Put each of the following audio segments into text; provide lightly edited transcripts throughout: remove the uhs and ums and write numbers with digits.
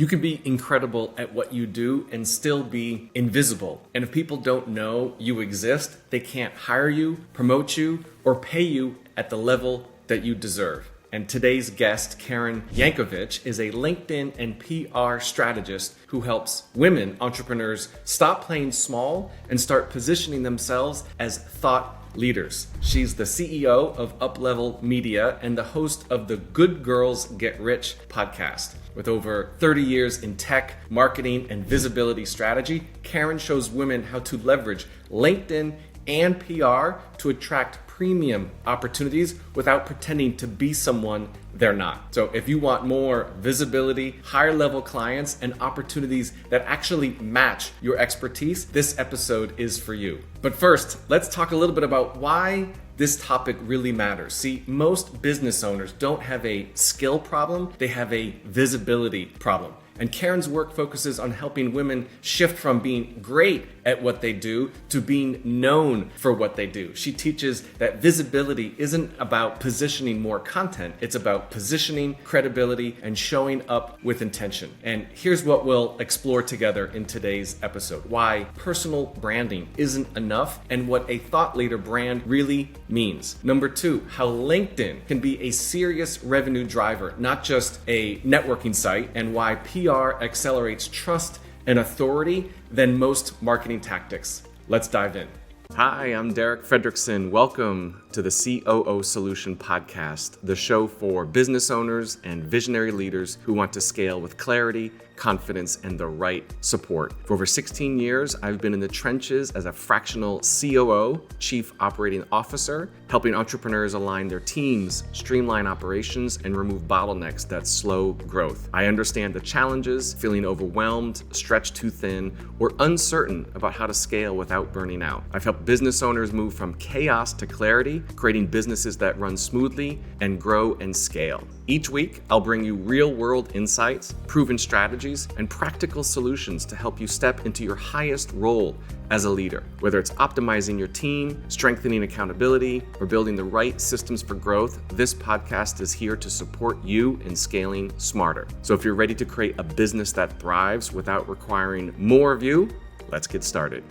You can be incredible at what you do and still be invisible. And if people don't know you exist, they can't hire you, promote you, or pay you at the level that you deserve. And today's guest, Karen Yankovich, is a LinkedIn and PR strategist who helps women entrepreneurs stop playing small and start positioning themselves as thought leaders. She's the CEO of Uplevel Media and the host of the Good Girls Get Rich podcast. With over 30 years in tech, marketing, and visibility strategy, Karen shows women how to leverage LinkedIn and PR to attract premium opportunities without pretending to be someone they're not. So if you want more visibility, higher level clients, and opportunities that actually match your expertise, this episode is for you. But first, let's talk a little bit about why this topic really matters. See, most business owners don't have a skill problem, they have a visibility problem. And Karen's work focuses on helping women shift from being great at what they do to being known for what they do. She teaches that visibility isn't about positioning more content, it's about positioning, credibility, and showing up with intention. And here's what we'll explore together in today's episode: why personal branding isn't enough and what a thought leader brand really means. Number 2, how LinkedIn can be a serious revenue driver, not just a networking site, and why PR accelerates trust and authority than most marketing tactics. Let's dive in. Hi, I'm Derek Fredrickson. Welcome to the COO Solution Podcast, the show for business owners and visionary leaders who want to scale with clarity, confidence, and the right support. For over 16 years, I've been in the trenches as a fractional COO, Chief Operating Officer, helping entrepreneurs align their teams, streamline operations, and remove bottlenecks that slow growth. I understand the challenges, feeling overwhelmed, stretched too thin, or uncertain about how to scale without burning out. I've helped business owners move from chaos to clarity, creating businesses that run smoothly and grow and scale. Each week, I'll bring you real-world insights, proven strategies, and practical solutions to help you step into your highest role as a leader. Whether it's optimizing your team, strengthening accountability, or building the right systems for growth, this podcast is here to support you in scaling smarter. So if you're ready to create a business that thrives without requiring more of you, let's get started.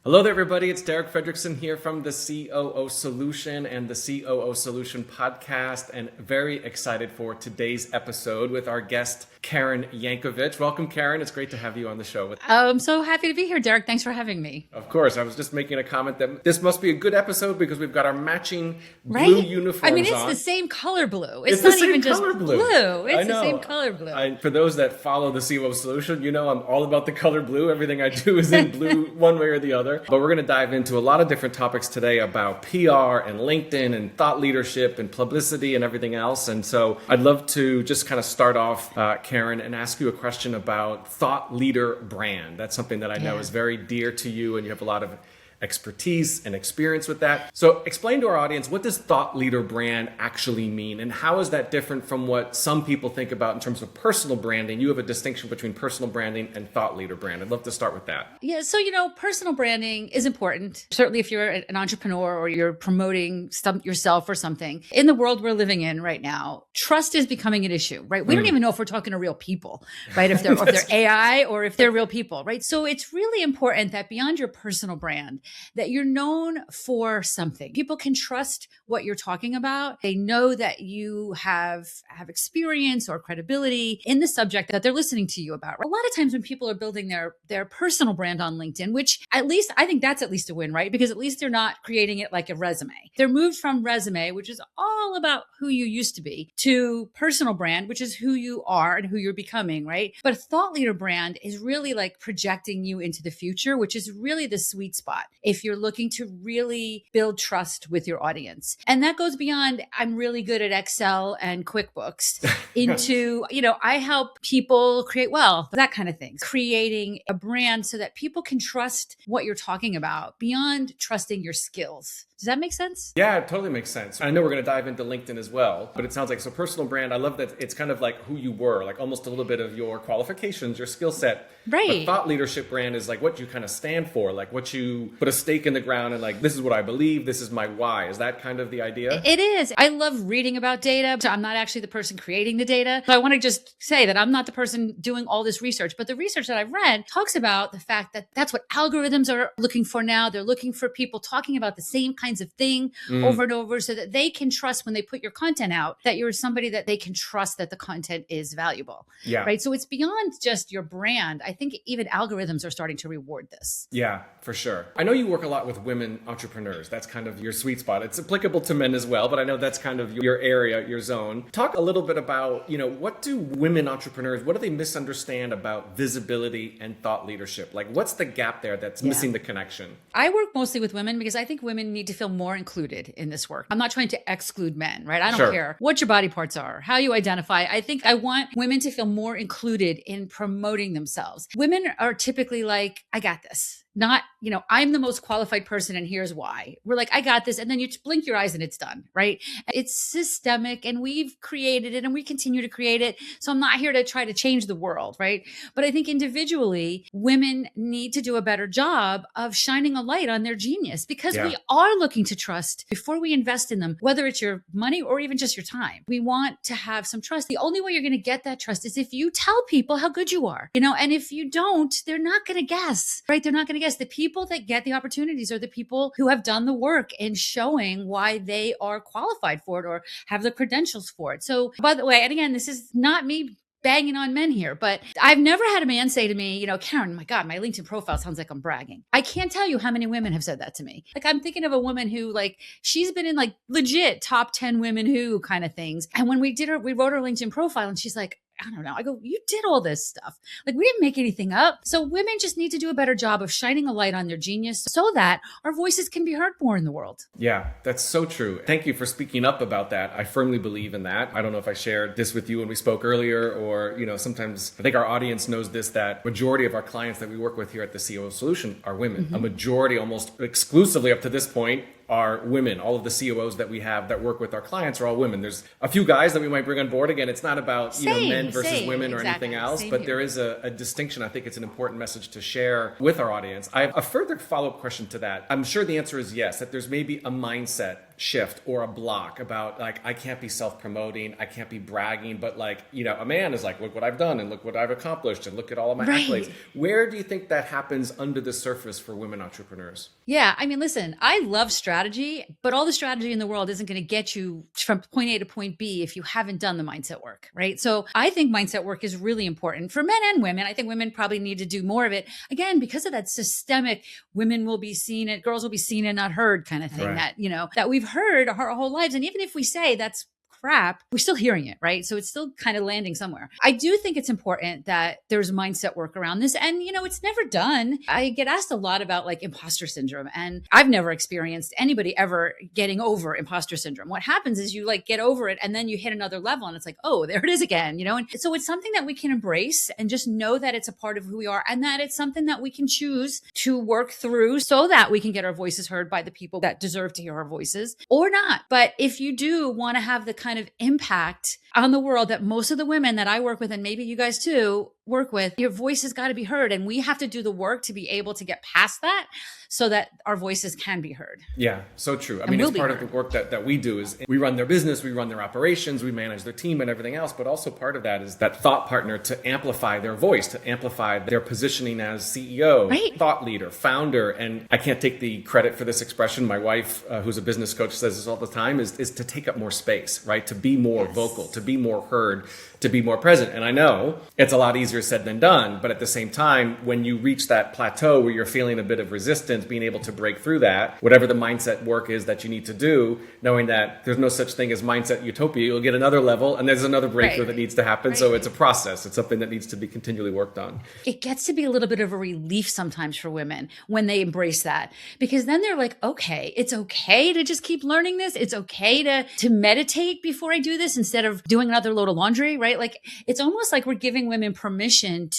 Hello there, everybody. It's Derek Fredrickson here from the COO Solution and the COO Solution podcast, and very excited for today's episode with our guest, Karen Yankovich. Welcome, Karen. It's great to have you on the show. I'm so happy to be here, Derek. Thanks for having me. Of course. I was just making a comment that this must be a good episode because we've got our matching blue uniforms on. I mean, it's the same color blue. It's not even just blue. It's the same color blue. For those that follow the COO Solution, you know I'm all about the color blue. Everything I do is in blue one way or the other. But we're going to dive into a lot of different topics today about PR and LinkedIn and thought leadership and publicity and everything else. And so I'd love to just kind of start off, Karen, and ask you a question about thought leader brand. That's something that I know is very dear to you, and you have a lot of expertise and experience with that. So explain to our audience, what does thought leader brand actually mean? And how is that different from what some people think about in terms of personal branding? You have a distinction between personal branding and thought leader brand. I'd love to start with that. Yeah. So, personal branding is important. Certainly if you're an entrepreneur or you're promoting yourself or something. In the world we're living in right now, trust is becoming an issue, right? We don't even know if we're talking to real people, right? If they're AI or if they're real people, right? So it's really important that beyond your personal brand, that you're known for something. People can trust what you're talking about. They know that you have experience or credibility in the subject that they're listening to you about. A lot of times when people are building their personal brand on LinkedIn, which at least I think that's at least a win, right? Because at least they're not creating it like a resume. They're moved from resume, which is all about who you used to be, to personal brand, which is who you are and who you're becoming, right? But a thought leader brand is really like projecting you into the future, which is really the sweet spot if you're looking to really build trust with your audience. And that goes beyond, I'm really good at Excel and QuickBooks, into, I help people create wealth, that kind of thing. Creating a brand so that people can trust what you're talking about beyond trusting your skills. Does that make sense? Yeah, it totally makes sense. I know we're going to dive into LinkedIn as well, but it sounds like, so personal brand, I love that it's kind of like who you were, like almost a little bit of your qualifications, your skill set. Right. But thought leadership brand is like what you kind of stand for, like what you put put a stake in the ground and like, this is what I believe, this is my why. Is that kind of the idea? It is. I love reading about data. So I'm not actually the person creating the data. So I want to just say that I'm not the person doing all this research, but the research that I've read talks about the fact that that's what algorithms are looking for now. They're looking for people talking about the same kinds of thing over and over so that they can trust when they put your content out that you're somebody that they can trust that the content is valuable. Yeah. Right. So it's beyond just your brand. I think even algorithms are starting to reward this. Yeah, for sure. I know you work a lot with women entrepreneurs. That's kind of your sweet spot. It's applicable to men as well, but I know that's kind of your area, your zone. Talk a little bit about, what do women entrepreneurs, what do they misunderstand about visibility and thought leadership? Like, what's the gap there that's missing the connection? I work mostly with women because I think women need to feel more included in this work. I'm not trying to exclude men, right? I don't care what your body parts are, how you identify. I think I want women to feel more included in promoting themselves. Women are typically like, I got this. Not, I'm the most qualified person and here's why. We're like, I got this. And then you blink your eyes and it's done, right? It's systemic and we've created it and we continue to create it. So I'm not here to try to change the world, right? But I think individually, women need to do a better job of shining a light on their genius because we are looking to trust before we invest in them, whether it's your money or even just your time. We want to have some trust. The only way you're going to get that trust is if you tell people how good you are, and if you don't, they're not going to guess, right? They're not going to guess. The people that get the opportunities are the people who have done the work in showing why they are qualified for it or have the credentials for it. So, by the way, and again, this is not me banging on men here, but I've never had a man say to me, Karen, my God, my LinkedIn profile sounds like I'm bragging. I can't tell you how many women have said that to me. Like, I'm thinking of a woman who she's been in legit top 10 women who kind of things. And when we wrote her LinkedIn profile and she's like, I don't know. I go, you did all this stuff. We didn't make anything up. So women just need to do a better job of shining a light on their genius so that our voices can be heard more in the world. Yeah, that's so true. Thank you for speaking up about that. I firmly believe in that. I don't know if I shared this with you when we spoke earlier or, sometimes I think our audience knows this, that majority of our clients that we work with here at the CEO Solution are women. A majority, almost exclusively up to this point, are women. All of the COOs that we have that work with our clients are all women. There's a few guys that we might bring on board. Again, it's not about men versus women or anything else, but there is a distinction. I think it's an important message to share with our audience. I have a further follow-up question to that. I'm sure the answer is yes, that there's maybe a mindset shift or a block about I can't be self-promoting, I can't be bragging, but a man is like, look what I've done and look what I've accomplished and look at all of my accolades. Where do you think that happens under the surface for women entrepreneurs? Yeah, listen, I love strategy, but all the strategy in the world isn't going to get you from point A to point B if you haven't done the mindset work, right? So I think mindset work is really important for men and women. I think women probably need to do more of it. Again, because of that systemic, women will be seen it, girls will be seen and not heard kind of thing that we've heard our whole lives. And even if we say that's crap, we're still hearing it, right? So it's still kind of landing somewhere. I do think it's important that there's mindset work around this. And, it's never done. I get asked a lot about imposter syndrome. And I've never experienced anybody ever getting over imposter syndrome. What happens is you get over it and then you hit another level and it's like, oh, there it is again, And so it's something that we can embrace and just know that it's a part of who we are and that it's something that we can choose to work through so that we can get our voices heard by the people that deserve to hear our voices or not. But if you do want to have the kind of impact on the world that most of the women that I work with, and maybe you guys too, work with, your voice has got to be heard. And we have to do the work to be able to get past that so that our voices can be heard. Yeah, so true. It's part of the work that we do is we run their business, we run their operations, we manage their team and everything else. But also part of that is that thought partner to amplify their voice, to amplify their positioning as CEO, thought leader, founder. And I can't take the credit for this expression. My wife, who's a business coach, says this all the time, is to take up more space, right? To be more vocal, to be more heard, to be more present. And I know it's a lot easier said than done, but at the same time, when you reach that plateau where you're feeling a bit of resistance, being able to break through that, whatever the mindset work is that you need to do, knowing that there's no such thing as mindset utopia, you'll get another level and there's another breakthrough that needs to happen. So it's a process. It's something that needs to be continually worked on. It gets to be a little bit of a relief sometimes for women when they embrace that, because then they're like, okay, it's okay to just keep learning this. It's okay to meditate before I do this instead of doing another load of laundry, right? It's almost like we're giving women permission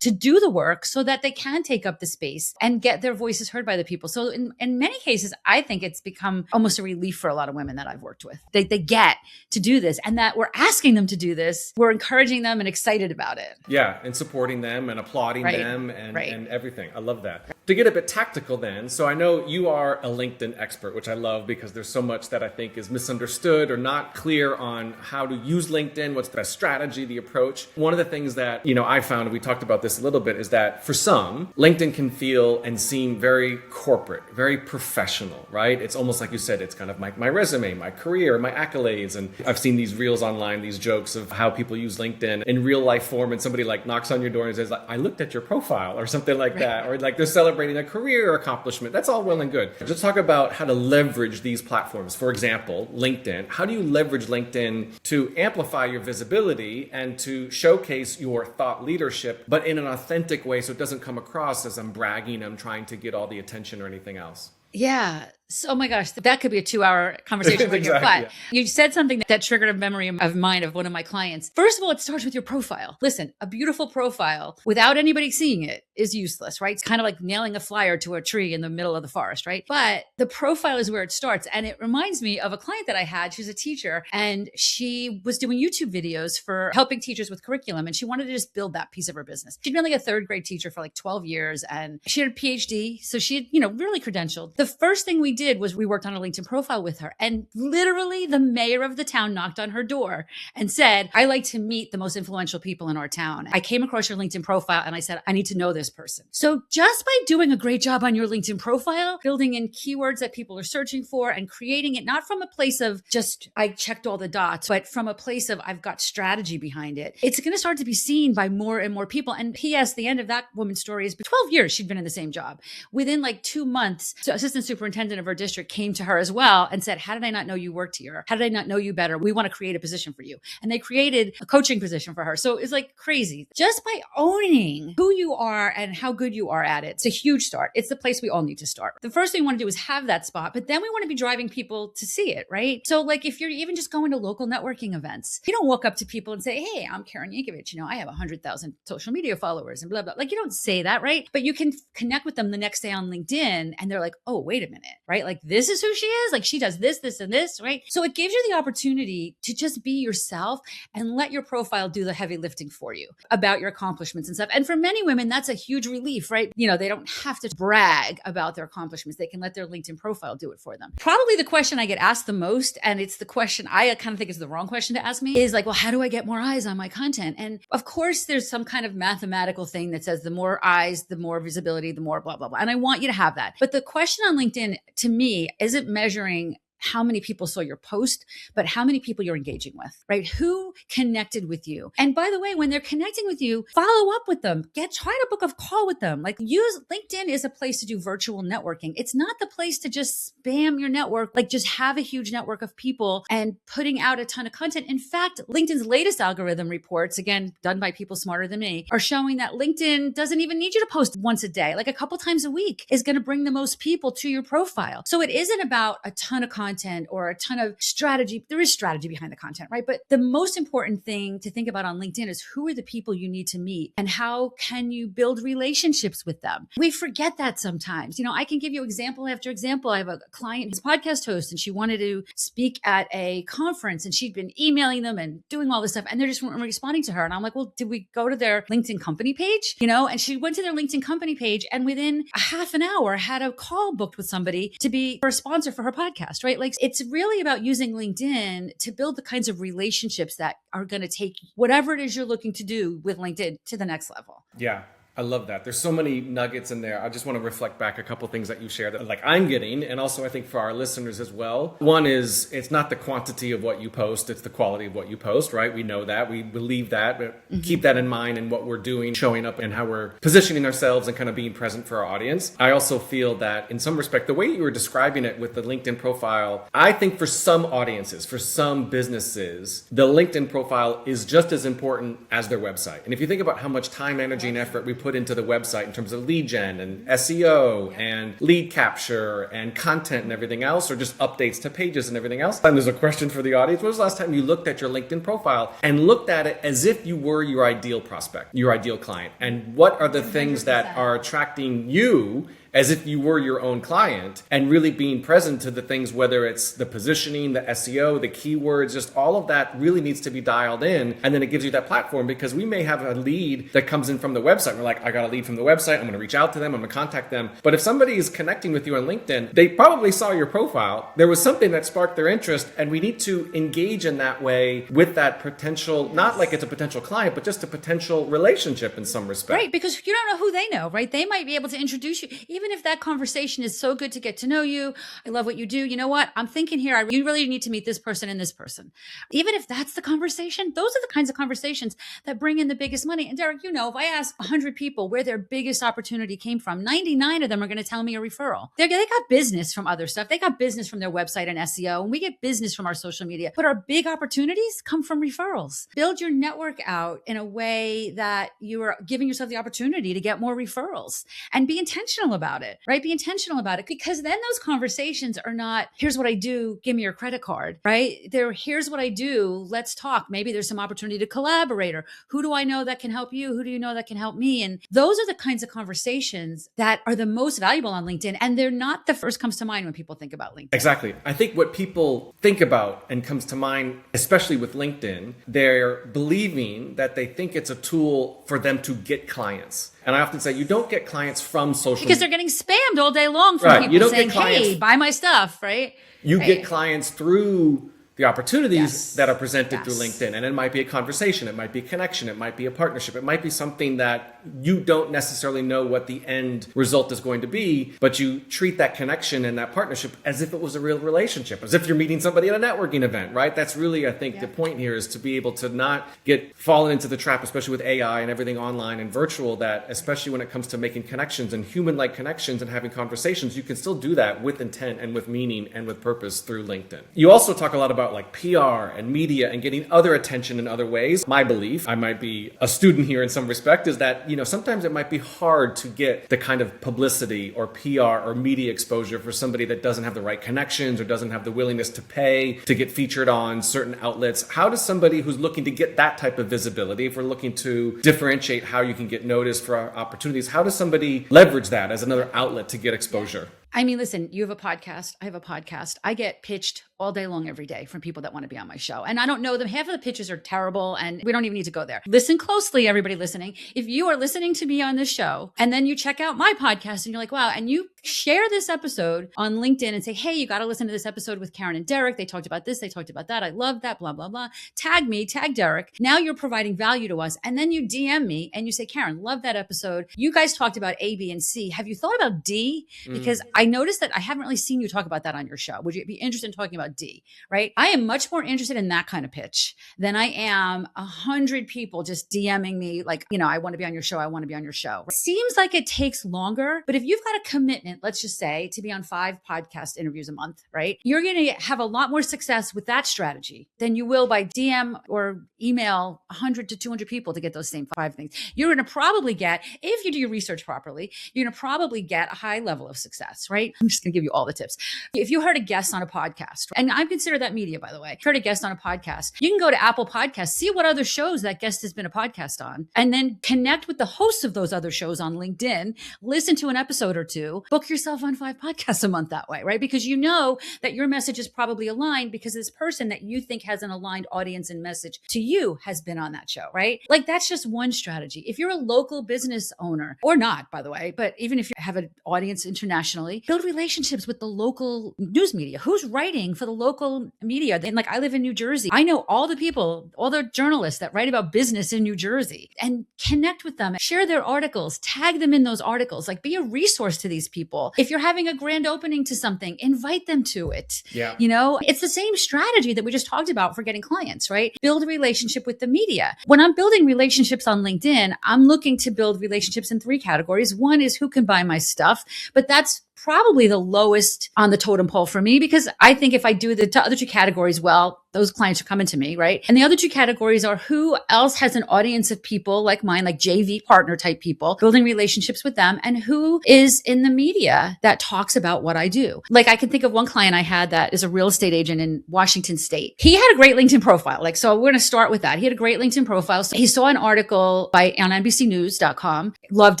to do the work so that they can take up the space and get their voices heard by the people. So in many cases, I think it's become almost a relief for a lot of women that I've worked with. They get to do this, and that we're asking them to do this. We're encouraging them and excited about it. Yeah, and supporting them and applauding them and everything. I love that. To get a bit tactical then, so I know you are a LinkedIn expert, which I love because there's so much that I think is misunderstood or not clear on how to use LinkedIn, what's the best strategy, the approach. One of the things that, I found, and we talked about this a little bit, is that for some, LinkedIn can feel and seem very corporate, very professional, right? It's almost like you said, it's kind of my resume, my career, my accolades. And I've seen these reels online, these jokes of how people use LinkedIn in real life form, and somebody like knocks on your door and says, I looked at your profile or something like that, or like they're celebrating a career accomplishment. That's all well and good. Let's talk about how to leverage these platforms. For example, LinkedIn. How do you leverage LinkedIn to amplify your visibility and to showcase your thought leadership, but in an authentic way so it doesn't come across as I'm bragging, I'm trying to get all the attention or anything else? Yeah. So, oh my gosh, that could be a 2-hour conversation right Exactly, here. But you said something that triggered a memory of mine of one of my clients. First of all, it starts with your profile. Listen, a beautiful profile without anybody seeing it is useless, right? It's kind of like nailing a flyer to a tree in the middle of the forest, right? But the profile is where it starts. And it reminds me of a client that I had. She's a teacher and she was doing YouTube videos for helping teachers with curriculum. And she wanted to just build that piece of her business. She'd been like a third grade teacher for like 12 years and she had a PhD. So she had, really credentialed. The first thing we did was we worked on a LinkedIn profile with her, and literally the mayor of the town knocked on her door and said, I like to meet the most influential people in our town. I came across your LinkedIn profile and I said, I need to know this person. So just by doing a great job on your LinkedIn profile, building in keywords that people are searching for and creating it, not from a place of just, I checked all the dots, but from a place of I've got strategy behind it. It's going to start to be seen by more and more people. And P.S., the end of that woman's story is 12 years she'd been in the same job. Within like 2 months, so assistant superintendent of her district came to her as well and said, how did I not know you worked here? How did I not know you better? We want to create a position for you. And they created a coaching position for her. So it's like crazy. Just by owning who you are and how good you are at it, it's a huge start. It's the place we all need to start. The first thing we want to do is have that spot, but then we want to be driving people to see it, right? So like if you're even just going to local networking events, you don't walk up to people and say, hey, I'm Karen Yankovich. I have 100,000 social media followers and blah, blah. Like you don't say that, right? But you can connect with them the next day on LinkedIn and they're like, oh, wait a minute, right? Like this is who she is. Like she does this, and this, right? So it gives you the opportunity to just be yourself and let your profile do the heavy lifting for you about your accomplishments and stuff. And for many women, that's a huge relief, right? They don't have to brag about their accomplishments. They can let their LinkedIn profile do it for them. Probably the question I get asked the most, and it's the question I kind of think is the wrong question to ask me, is like, well, how do I get more eyes on my content? And of course, there's some kind of mathematical thing that says the more eyes, the more visibility, the more blah, blah, blah. And I want you to have that. But the question on LinkedIn to me isn't measuring how many people saw your post, but how many people you're engaging with, right? Who connected with you? And by the way, when they're connecting with you, follow up with them. Try to book a call with them. Like use LinkedIn is a place to do virtual networking. It's not the place to just spam your network, like just have a huge network of people and putting out a ton of content. In fact, LinkedIn's latest algorithm reports, again, done by people smarter than me, are showing that LinkedIn doesn't even need you to post once a day, like a couple times a week is going to bring the most people to your profile. So it isn't about a ton of content or a ton of strategy. There is strategy behind the content, right? But the most important thing to think about on LinkedIn is who are the people you need to meet and how can you build relationships with them? We forget that sometimes. I can give you example after example. I have a client who's a podcast host and she wanted to speak at a conference and she'd been emailing them and doing all this stuff and they're just weren't responding to her. And I'm like, well, did we go to their LinkedIn company page? And she went to their LinkedIn company page and within a half an hour had a call booked with somebody to be her sponsor for her podcast, right? Like it's really about using LinkedIn to build the kinds of relationships that are going to take whatever it is you're looking to do with LinkedIn to the next level. Yeah. I love that. There's so many nuggets in there. I just want to reflect back a couple things that you shared that like I'm getting, and also I think for our listeners as well. One is it's not the quantity of what you post, it's the quality of what you post, right? We know that. We believe that. But keep that in mind in what we're doing, showing up and how we're positioning ourselves and kind of being present for our audience. I also feel that in some respect, the way you were describing it with the LinkedIn profile, I think for some audiences, for some businesses, the LinkedIn profile is just as important as their website. And if you think about how much time, energy, and effort we put into the website in terms of lead gen and SEO and lead capture and content and everything else, or just updates to pages and everything else. And there's a question for the audience. When was the last time you looked at your LinkedIn profile and looked at it as if you were your ideal prospect, your ideal client? And what are the things that are attracting you as if you were your own client, and really being present to the things, whether it's the positioning, the SEO, the keywords, just all of that really needs to be dialed in. And then it gives you that platform, because we may have a lead that comes in from the website. We're like, I got a lead from the website. I'm going to reach out to them. I'm going to contact them. But if somebody is connecting with you on LinkedIn, they probably saw your profile. There was something that sparked their interest, and we need to engage in that way with that potential, not like it's a potential client, but just a potential relationship in some respect. Right, because you don't know who they know, right? They might be able to introduce you, even if that conversation is so good to get to know you. I love what you do. You know what? I'm thinking here, you really need to meet this person and this person. Even if that's the conversation, those are the kinds of conversations that bring in the biggest money. And Derek, you know, if I ask 100 people where their biggest opportunity came from, 99 of them are going to tell me a referral. They got business from other stuff. They got business from their website and SEO, and we get business from our social media. But our big opportunities come from referrals. Build your network out in a way that you are giving yourself the opportunity to get more referrals, and be intentional about it, right? Be intentional about it, because then those conversations are not, here's what I do, give me your credit card, right? Here's what I do, let's talk. Maybe there's some opportunity to collaborate, or who do I know that can help you? Who do you know that can help me? And those are the kinds of conversations that are the most valuable on LinkedIn. And they're not the first comes to mind when people think about LinkedIn. Exactly. I think what people think about and comes to mind, especially with LinkedIn, they're believing that they think it's a tool for them to get clients. And I often say, you don't get clients from social media. Because they're getting spammed all day long from people saying, hey, buy my stuff, right? You get clients through the opportunities that are presented through LinkedIn. And it might be a conversation, it might be a connection, it might be a partnership, it might be something that you don't necessarily know what the end result is going to be, but you treat that connection and that partnership as if it was a real relationship, as if you're meeting somebody at a networking event, right? That's really, I think, the point here is to be able to not get fallen into the trap, especially with AI and everything online and virtual, that especially when it comes to making connections and human-like connections and having conversations, you can still do that with intent and with meaning and with purpose through LinkedIn. You also talk a lot about like PR and media and getting other attention in other ways. My belief, I might be a student here in some respect, is that, you know, sometimes it might be hard to get the kind of publicity or PR or media exposure for somebody that doesn't have the right connections or doesn't have the willingness to pay to get featured on certain outlets. How does somebody who's looking to get that type of visibility, if we're looking to differentiate how you can get noticed for our opportunities, how does somebody leverage that as another outlet to get exposure? I mean, listen, you have a podcast. I have a podcast. I get pitched all day long, every day from people that want to be on my show. And I don't know them. Half of the pitches are terrible, and we don't even need to go there. Listen closely, everybody listening. If you are listening to me on this show and then you check out my podcast and you're like, wow, and you share this episode on LinkedIn and say, hey, you got to listen to this episode with Karen and Derek. They talked about this. They talked about that. I love that, blah, blah, blah. Tag me, tag Derek. Now you're providing value to us. And then you DM me and you say, Karen, love that episode. You guys talked about A, B, and C. Have you thought about D? Because I noticed that I haven't really seen you talk about that on your show. Would you be interested in talking about D? Right? I am much more interested in that kind of pitch than I am 100 people just DMing me like, you know, I want to be on your show. I want to be on your show. It seems like it takes longer, but if you've got a commitment, let's just say, to be on 5 podcast interviews a month, right? You're going to have a lot more success with that strategy than you will by DM or email 100 to 200 people to get those same 5 things. You're going to probably get, if you do your research properly, you're going to probably get a high level of success, right? I'm just going to give you all the tips. If you heard a guest on a podcast, and I consider that media, by the way, heard a guest on a podcast, you can go to Apple Podcasts, see what other shows that guest has been a podcast on, and then connect with the hosts of those other shows on LinkedIn, listen to an episode or two, book yourself on 5 podcasts a month that way, right? Because you know that your message is probably aligned because this person that you think has an aligned audience and message to you has been on that show, right? Like that's just one strategy. If you're a local business owner, or not, by the way, but even if you have an audience internationally, build relationships with the local news media. Who's writing for the local media? Then, like, I live in New Jersey. I know all the people, all the journalists that write about business in New Jersey, and connect with them, share their articles, tag them in those articles, like be a resource to these people. If you're having a grand opening to something, invite them to it. Yeah. You know, it's the same strategy that we just talked about for getting clients, right? Build a relationship with the media. When I'm building relationships on LinkedIn, I'm looking to build relationships in 3 categories. One is who can buy my stuff, but that's probably the lowest on the totem pole for me, because I think if I do the other 2 categories well, Those clients are coming to me, right? And the other two categories are who else has an audience of people like mine, like JV partner type people, building relationships with them, and who is in the media that talks about what I do. Like I can think of one client I had that is a real estate agent in Washington State. He had a great LinkedIn profile. Like, so we're going to start with that. He had a great LinkedIn profile. So he saw an article on NBCnews.com, loved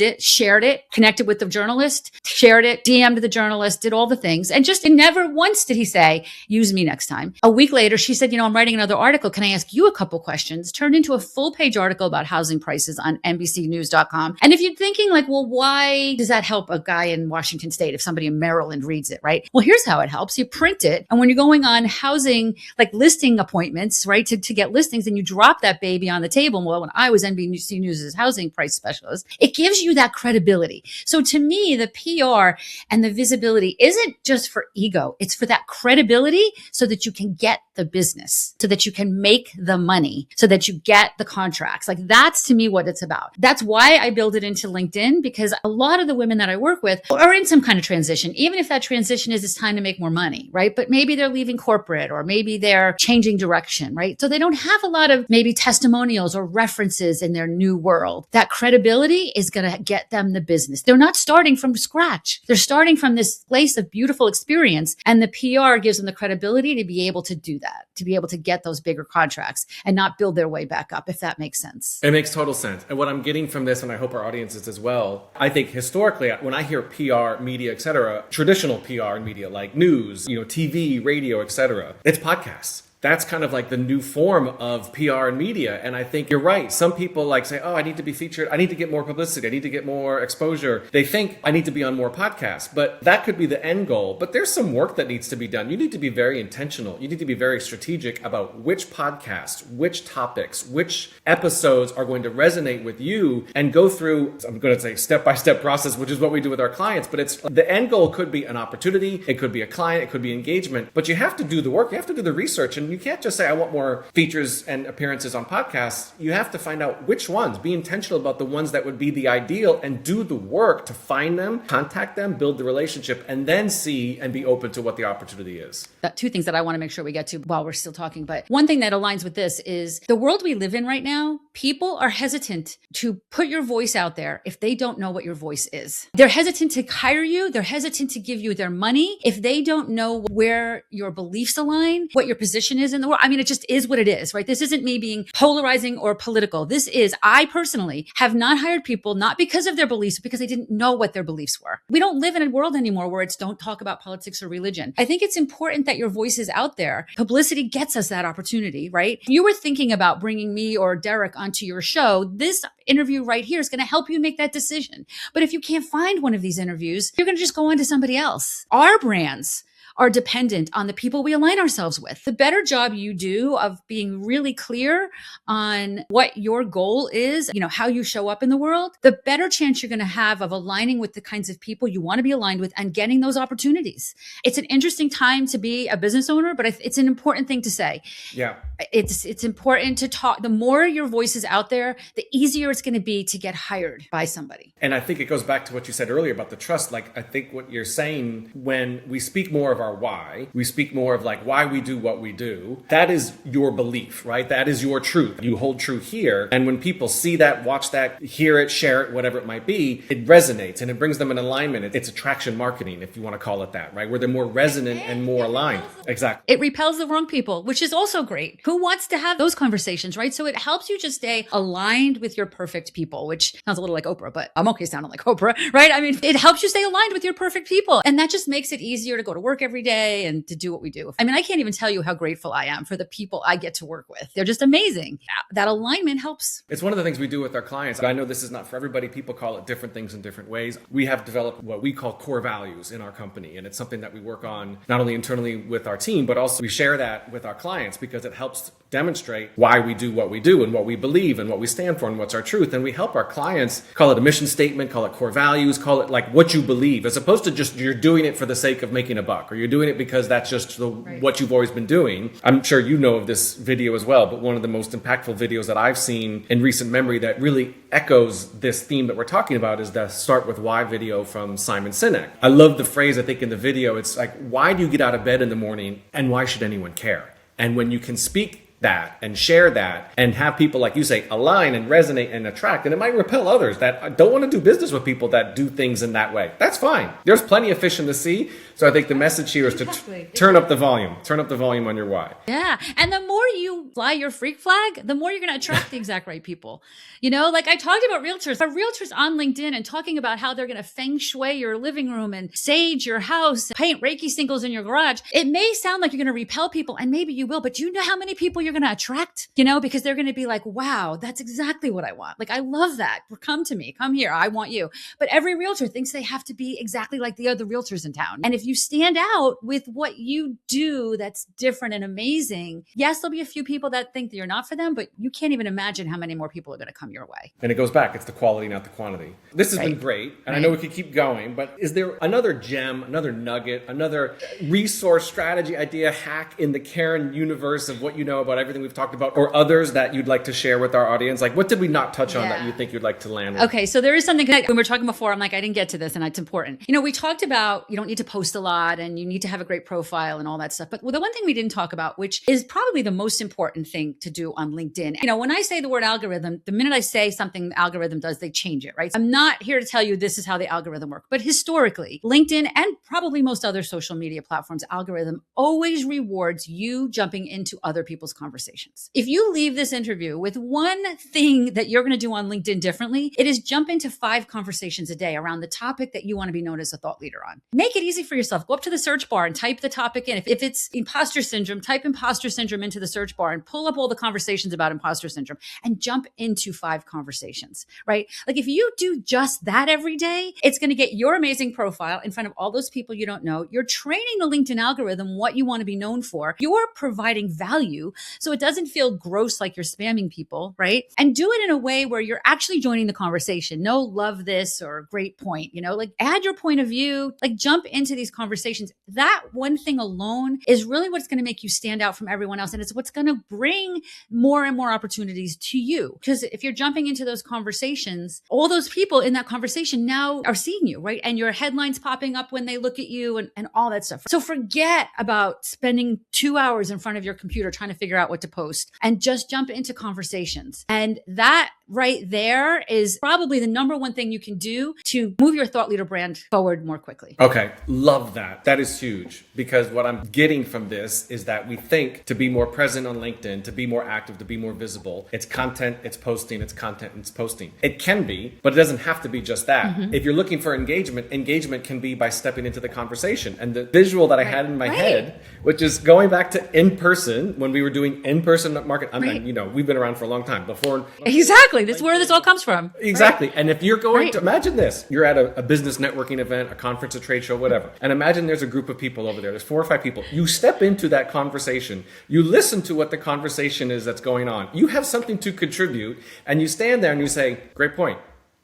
it, shared it, connected with the journalist, shared it, DM'd the journalist, did all the things. And just never once did he say, use me next time. A week later, she said, I'm writing another article. Can I ask you a couple questions? Turned into a full page article about housing prices on NBCnews.com. And if you're thinking like, well, why does that help a guy in Washington State if somebody in Maryland reads it, right? Well, here's how it helps. You print it. And when you're going on housing, like listing appointments, right, to get listings, and you drop that baby on the table. Well, when I was NBC News' housing price specialist, it gives you that credibility. So to me, the PR and the visibility isn't just for ego. It's for that credibility so that you can get the business, so that you can make the money, so that you get the contracts. Like that's to me what it's about. That's why I build it into LinkedIn, because a lot of the women that I work with are in some kind of transition, even if that transition is it's time to make more money, right? But maybe they're leaving corporate or maybe they're changing direction, right? So they don't have a lot of maybe testimonials or references in their new world. That credibility is going to get them the business. They're not starting from scratch. They're starting from this place of beautiful experience, and the PR gives them the credibility to be able to do that, to be able to get those bigger contracts and not build their way back up, if that makes sense. It makes total sense. And what I'm getting from this, and I hope our audiences as well, I think historically, when I hear PR, media, etc., traditional PR and media like news, TV, radio, etc., it's podcasts. That's kind of like the new form of PR and media. And I think you're right. Some people like say, I need to be featured. I need to get more publicity. I need to get more exposure. They think I need to be on more podcasts, but that could be the end goal. But there's some work that needs to be done. You need to be very intentional. You need to be very strategic about which podcasts, which topics, which episodes are going to resonate with you, and go through, I'm going to say step-by-step process, which is what we do with our clients. But it's the end goal could be an opportunity. It could be a client. It could be engagement, but you have to do the work. You have to do the research. And you can't just say, I want more features and appearances on podcasts. You have to find out which ones. Be intentional about the ones that would be the ideal and do the work to find them, contact them, build the relationship, and then see and be open to what the opportunity is. Two things that I want to make sure we get to while we're still talking. But one thing that aligns with this is the world we live in right now, people are hesitant to put your voice out there if they don't know what your voice is. They're hesitant to hire you. They're hesitant to give you their money if they don't know where your beliefs align, what your position is in the world. I mean, it just is what it is, right? This isn't me being polarizing or political. This is, I personally have not hired people, not because of their beliefs, but because they didn't know what their beliefs were. We don't live in a world anymore where it's don't talk about politics or religion. I think it's important that your voice is out there. Publicity gets us that opportunity, right? You were thinking about bringing me or Derek onto your show. This interview right here is going to help you make that decision. But if you can't find one of these interviews, you're going to just go on to somebody else. Our brands are dependent on the people we align ourselves with. The better job you do of being really clear on what your goal is, how you show up in the world, the better chance you're going to have of aligning with the kinds of people you want to be aligned with and getting those opportunities. It's an interesting time to be a business owner, but it's an important thing to say. Yeah. It's important to talk. The more your voice is out there, the easier it's going to be to get hired by somebody. And I think it goes back to what you said earlier about the trust. Like, I think what you're saying, when we speak more of our why, we speak more of like why we do what we do. That is your belief, right? That is your truth. You hold true here. And when people see that, watch that, hear it, share it, whatever it might be, it resonates and it brings them in alignment. It's attraction marketing, if you want to call it that, right? Where they're more resonant and more aligned. Exactly. It repels the wrong people, which is also great. Who wants to have those conversations, right? So it helps you just stay aligned with your perfect people, which sounds a little like Oprah, but I'm okay sounding like Oprah, right? I mean, it helps you stay aligned with your perfect people. And that just makes it easier to go to work every day and to do what we do. I mean, I can't even tell you how grateful I am for the people I get to work with. They're just amazing. That alignment helps. It's one of the things we do with our clients. I know this is not for everybody. People call it different things in different ways. We have developed what we call core values in our company. And it's something that we work on not only internally with our team, but also we share that with our clients because it helps demonstrate why we do what we do and what we believe and what we stand for and what's our truth. And we help our clients call it a mission statement, call it core values, call it like what you believe, as opposed to just you're doing it for the sake of making a buck or you're doing it because that's just what you've always been doing. I'm sure you know of this video as well, but one of the most impactful videos that I've seen in recent memory that really echoes this theme that we're talking about is the Start With Why video from Simon Sinek. I love the phrase, I think in the video, it's like, why do you get out of bed in the morning and why should anyone care? And when you can speak that and share that and have people, like you say, align and resonate and attract, and it might repel others that don't want to do business with people that do things in that way. That's fine. There's plenty of fish in the sea. So I think the message here is to turn up the volume. Turn up the volume on your why. Yeah. And the more you fly your freak flag, the more you're going to attract the exact right people. You know, like I talked about realtors, but realtors on LinkedIn and talking about how they're going to feng shui your living room and sage your house, paint Reiki singles in your garage. It may sound like you're going to repel people, and maybe you will, but do you know how many people you're going to attract? You know, because they're going to be like, wow, that's exactly what I want. Like, I love that. Come to me, come here. I want you. But every realtor thinks they have to be exactly like the other realtors in town. And if you stand out with what you do that's different and amazing, yes, there'll be a few people that think that you're not for them, but you can't even imagine how many more people are going to come your way. And it goes back. It's the quality, not the quantity. This has been great. And I know we could keep going, but is there another gem, another nugget, another resource, strategy, idea, hack in the Karen universe of what you know about everything we've talked about, or others that you'd like to share with our audience? Like, what did we not touch on that you think you'd like to land with? Okay. So there is something that when we were talking before, I'm like, I didn't get to this, and it's important. You know, we talked about you don't need to post a lot and you need to have a great profile and all that stuff. But the one thing we didn't talk about, which is probably the most important thing to do on LinkedIn. You know, when I say the word algorithm, the minute I say something the algorithm does, they change it, right? I'm not here to tell you this is how the algorithm works, but historically, LinkedIn and probably most other social media platforms, algorithm always rewards you jumping into other people's conversations. If you leave this interview with one thing that you're going to do on LinkedIn differently, it is jump into 5 conversations a day around the topic that you want to be known as a thought leader on. Make it easy for yourself. Go up to the search bar and type the topic in. If it's imposter syndrome, type imposter syndrome into the search bar and pull up all the conversations about imposter syndrome and jump into 5 conversations, right? Like if you do just that every day, it's going to get your amazing profile in front of all those people you don't know. You're training the LinkedIn algorithm what you want to be known for. You're providing value so it doesn't feel gross like you're spamming people, right? And do it in a way where you're actually joining the conversation. No, love this or great point, you know, like add your point of view, like jump into these conversations. That one thing alone is really what's going to make you stand out from everyone else. And it's what's going to bring more and more opportunities to you. Because if you're jumping into those conversations, all those people in that conversation now are seeing you, right? And your headlines popping up when they look at you and all that stuff. So forget about spending 2 hours in front of your computer trying to figure out what to post and just jump into conversations. And that right there is probably the number one thing you can do to move your thought leader brand forward more quickly. Okay. Love that. That is huge, because what I'm getting from this is that we think to be more present on LinkedIn, to be more active, to be more visible, it's content, it's posting, it's content, it's posting. It can be, but it doesn't have to be just that. Mm-hmm. If you're looking for engagement can be by stepping into the conversation. And the visual that I had in my head, which is going back to in-person, when we were doing in-person market, you know, we've been around for a long time before. Exactly. This is where this all comes from. Exactly. Right. And if you're going to imagine this, you're at a business networking event, a conference, a trade show, whatever. And imagine there's a group of people over there. There's 4 or 5 people. You step into that conversation. You listen to what the conversation is that's going on. You have something to contribute, and you stand there and you say, great point.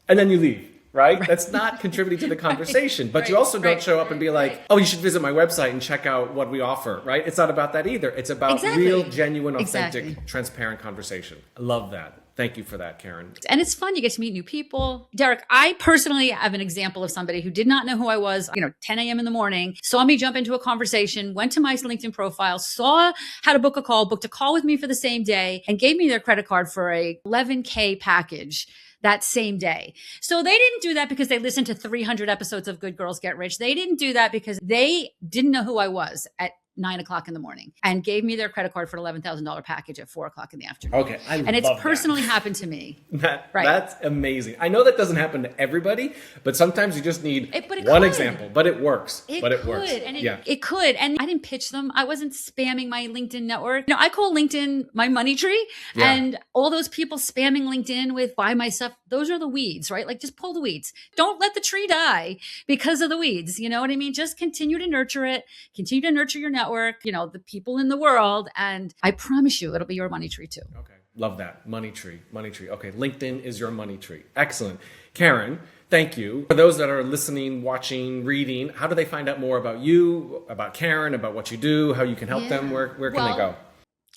And then you leave. Right? That's not contributing to the conversation. But you also don't show up and be like, oh, you should visit my website and check out what we offer. Right? It's not about that either. It's about real, genuine, authentic, transparent conversation. I love that. Thank you for that, Karen. And it's fun. You get to meet new people. Derek, I personally have an example of somebody who did not know who I was, 10 a.m. in the morning, saw me jump into a conversation, went to my LinkedIn profile, saw how to booked a call with me for the same day, and gave me their credit card for a $11K package that same day. So they didn't do that because they listened to 300 episodes of Good Girls Get Rich. They didn't do that because they didn't know who I was at 9:00 in the morning and gave me their credit card for an $11,000 package at 4:00 in the afternoon. Okay. And it's personally happened to me. That's amazing. I know that doesn't happen to everybody, but sometimes you just need one example, but it works. It works. And it could. And I didn't pitch them. I wasn't spamming my LinkedIn network. I call LinkedIn my money tree, and all those people spamming LinkedIn with buy my stuff. Those are the weeds, right? Like just pull the weeds. Don't let the tree die because of the weeds. You know what I mean? Just continue to nurture it. Continue to nurture your network, the people in the world. And I promise you, it'll be your money tree too. Okay. Love that. Money tree. Okay. LinkedIn is your money tree. Excellent. Karen, thank you. For those that are listening, watching, reading, how do they find out more about you, about Karen, about what you do, how you can help them? Where can they go?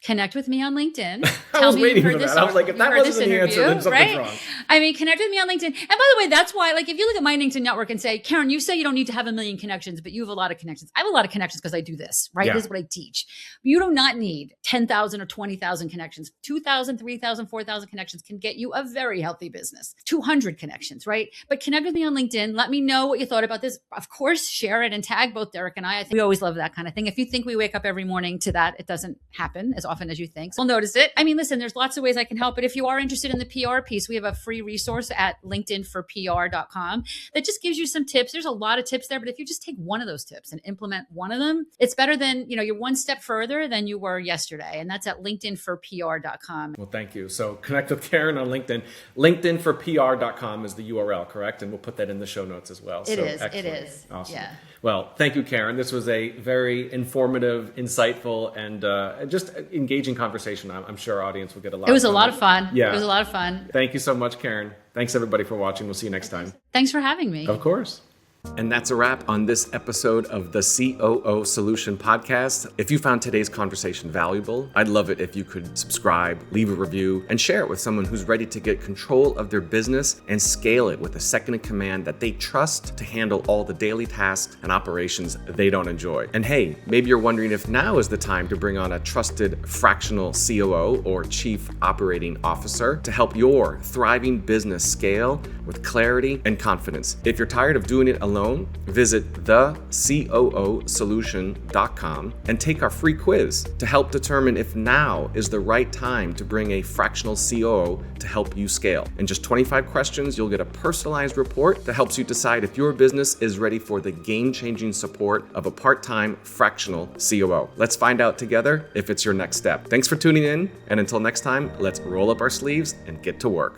Connect with me on LinkedIn. I was waiting for that. I was like, if that wasn't the answer, then something's wrong. I mean, connect with me on LinkedIn. And by the way, that's why, like, if you look at my LinkedIn network and say, Karen, you say you don't need to have 1 million connections, but you have a lot of connections. I have a lot of connections because I do this, right? Yeah. This is what I teach. You do not need 10,000 or 20,000 connections. 2,000, 3,000, 4,000 connections can get you a very healthy business. 200 connections, right? But connect with me on LinkedIn. Let me know what you thought about this. Of course, share it and tag both Derek and I. I think we always love that kind of thing. If you think we wake up every morning to that, it doesn't happen as often as you think. So notice it. I mean, listen, there's lots of ways I can help, but if you are interested in the PR piece, we have a free resource at linkedinforpr.com that just gives you some tips. There's a lot of tips there, but if you just take one of those tips and implement one of them, it's better than, you're one step further than you were yesterday. And that's at linkedinforpr.com. Well, thank you. So connect with Karen on LinkedIn. LinkedInforpr.com is the URL, correct? And we'll put that in the show notes as well. It is. Awesome. Yeah. Well, thank you, Karen. This was a very informative, insightful, and just engaging conversation. I'm sure our audience will get a lot. It was a lot of fun. Yeah. It was a lot of fun. Thank you so much, Karen. Thanks, everybody, for watching. We'll see you next time. Thanks for having me. Of course. And that's a wrap on this episode of the COO Solution Podcast. If you found today's conversation valuable, I'd love it if you could subscribe, leave a review, and share it with someone who's ready to get control of their business and scale it with a second in command that they trust to handle all the daily tasks and operations they don't enjoy. And hey, maybe you're wondering if now is the time to bring on a trusted fractional COO or Chief Operating Officer to help your thriving business scale with clarity and confidence. If you're tired of doing it alone, visit thecoosolution.com and take our free quiz to help determine if now is the right time to bring a fractional COO to help you scale. In just 25 questions, you'll get a personalized report that helps you decide if your business is ready for the game-changing support of a part-time fractional COO. Let's find out together if it's your next step. Thanks for tuning in, and until next time, let's roll up our sleeves and get to work.